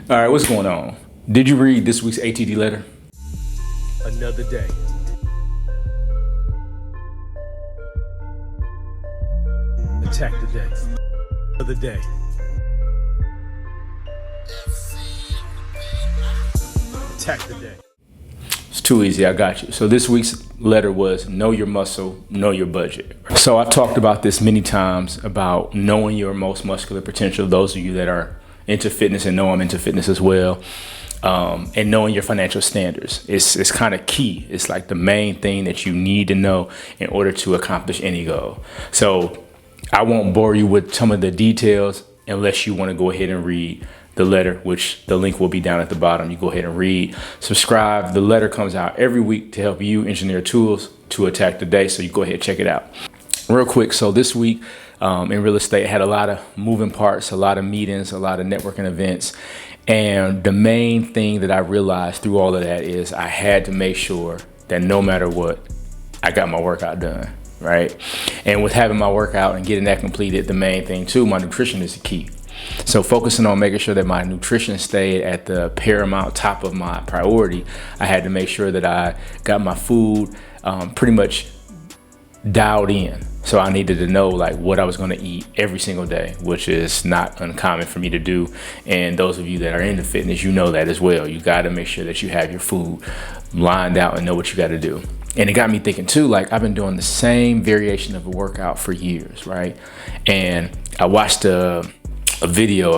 All right, what's going on? Did you read this week's ATD letter? Another day. Attack the day. Another day. Attack the day. It's too easy, I got you. So this week's letter was know your muscle, know your budget. So I've talked about this many times about knowing your most muscular potential. Those of you that are into fitness and know I'm into fitness as well. And knowing your financial standards. It's kind of key. It's like the main thing that you need to know in order to accomplish any goal. So I won't bore you with some of the details unless you want to go ahead and read the letter, which the link will be down at the bottom. You go ahead and read, subscribe. The letter comes out every week to help you engineer tools to attack the day. So you go ahead and check it out. Real quick. So this week in real estate, I had a lot of moving parts, a lot of meetings, a lot of networking events. And the main thing that I realized through all of that is I had to make sure that no matter what, I got my workout done, right? And with having my workout and getting that completed, the main thing too, my nutrition is the key. So focusing on making sure that my nutrition stayed at the paramount top of my priority, I had to make sure that I got my food pretty much dialed in. So I needed to know like what I was going to eat every single day, which is not uncommon for me to do. And those of you that are into fitness, you know that as well. You got to make sure that you have your food lined out and know what you got to do. And it got me thinking too, like I've been doing the same variation of a workout for years, right? And I watched a interview,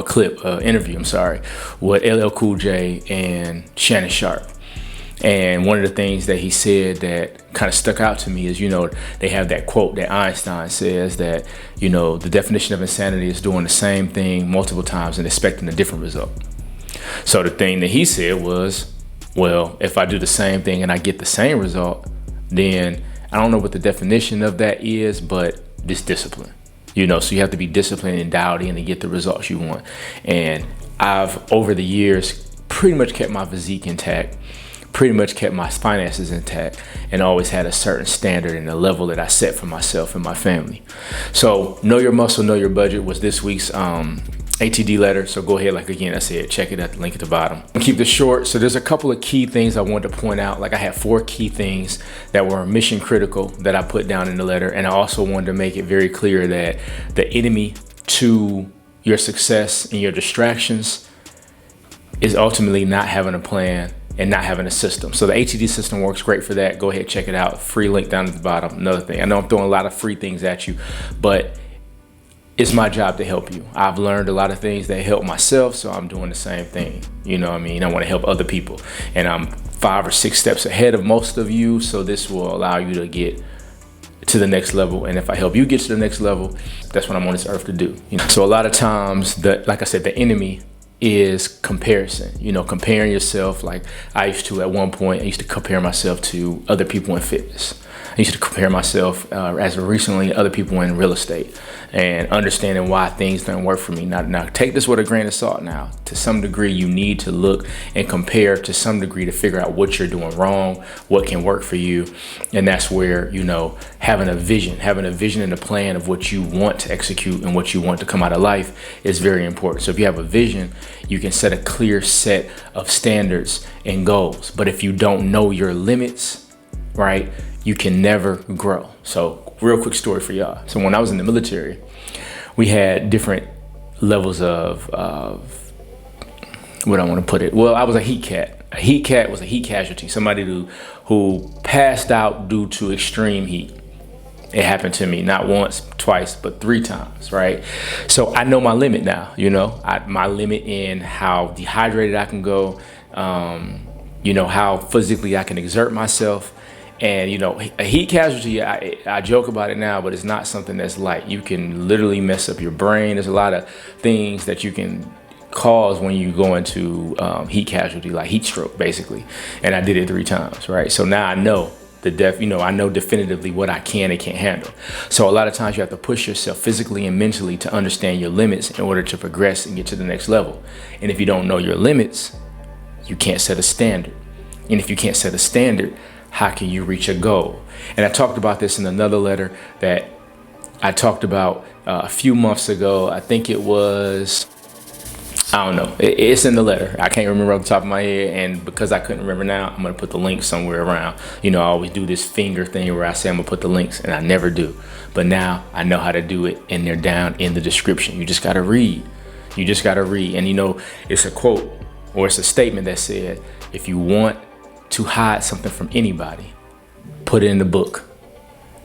with LL Cool J and Shannon Sharp. And one of the things that he said that kind of stuck out to me is, they have that quote that Einstein says that, the definition of insanity is doing the same thing multiple times and expecting a different result. So the thing that he said was, well, if I do the same thing and I get the same result, then I don't know what the definition of that is, but it's discipline. So you have to be disciplined and dialed in to get the results you want. And I've, over the years, pretty much kept my physique intact, pretty much kept my finances intact, and always had a certain standard and a level that I set for myself and my family. So know your muscle, know your budget was this week's ATD letter. So go ahead, like again, I said, check it at the link at the bottom. I'll keep this short. So there's a couple of key things I wanted to point out. Like I had 4 key things that were mission critical that I put down in the letter. And I also wanted to make it very clear that the enemy to your success and your distractions is ultimately not having a plan and not having a system. So the ATD system works great for that. Go ahead, check it out. Free link down at the bottom. Another thing, I know I'm throwing a lot of free things at you, but it's my job to help you. I've learned a lot of things that help myself, so I'm doing the same thing. I want to help other people. And I'm 5 or 6 steps ahead of most of you, so this will allow you to get to the next level. And if I help you get to the next level, that's what I'm on this earth to do. So a lot of times, like I said, the enemy is comparison, comparing yourself. Like I used to, at one point, I used to compare myself to other people in fitness. I used to compare myself as recently other people in real estate, and understanding why things don't work for me. Now take this with a grain of salt. Now, to some degree, you need to look and compare to some degree to figure out what you're doing wrong, what can work for you. And that's where, having a vision and a plan of what you want to execute and what you want to come out of life is very important. So if you have a vision, you can set a clear set of standards and goals. But if you don't know your limits, right, you can never grow. So real quick story for y'all. So when I was in the military, we had different levels of what I want to put it. Well, I was a heat cat. A heat cat was a heat casualty, somebody who passed out due to extreme heat. It happened to me not once, twice, but 3 times, right? So I know my limit now, my limit in how dehydrated I can go, how physically I can exert myself. And, a heat casualty, I joke about it now, but it's not something that's light. You can literally mess up your brain. There's a lot of things that you can cause when you go into heat casualty, like heat stroke, basically. And I did it 3 times, right? So now I know I know definitively what I can and can't handle. So a lot of times you have to push yourself physically and mentally to understand your limits in order to progress and get to the next level. And if you don't know your limits, you can't set a standard. And if you can't set a standard, how can you reach a goal? And I talked about this in another letter that I talked about a few months ago. I think it was I don't know. It's in the letter. I can't remember off the top of my head, and because I couldn't remember now, I'm gonna put the link somewhere around. You know, I always do this finger thing where I say I'm gonna put the links, and I never do. But now I know how to do it, and they're down in the description. You just gotta read. You just gotta read. And you know, it's a quote or it's a statement that said, if you want to hide something from anybody, put it in the book.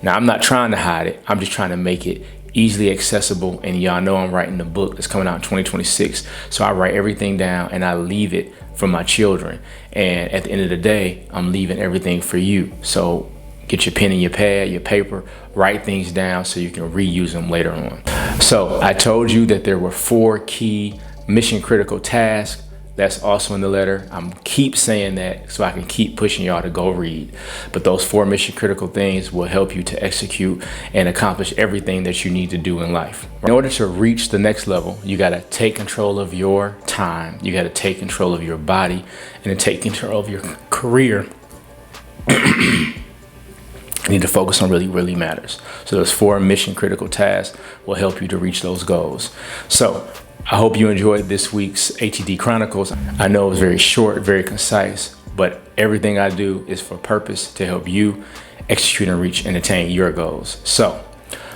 Now, I'm not trying to hide it. I'm just trying to make it easily accessible. And y'all know I'm writing the book that's coming out in 2026. So I write everything down and I leave it for my children. And at the end of the day, I'm leaving everything for you. So get your pen and your pad, your paper, write things down so you can reuse them later on. So I told you that there were 4 key mission critical tasks. That's also in the letter. I'm keep saying that so I can keep pushing y'all to go read. But those 4 mission critical things will help you to execute and accomplish everything that you need to do in life. In order to reach the next level, you gotta take control of your time. You gotta take control of your body and to take control of your career. You need to focus on really matters. So those 4 mission critical tasks will help you to reach those goals. So I hope you enjoyed this week's ATD Chronicles. I know it was very short, very concise, but everything I do is for purpose to help you execute and reach and attain your goals. So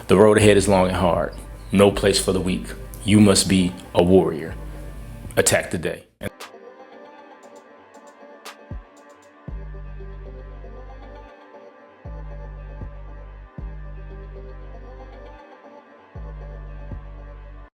the road ahead is long and hard. No place for the weak. You must be a warrior. Attack the day.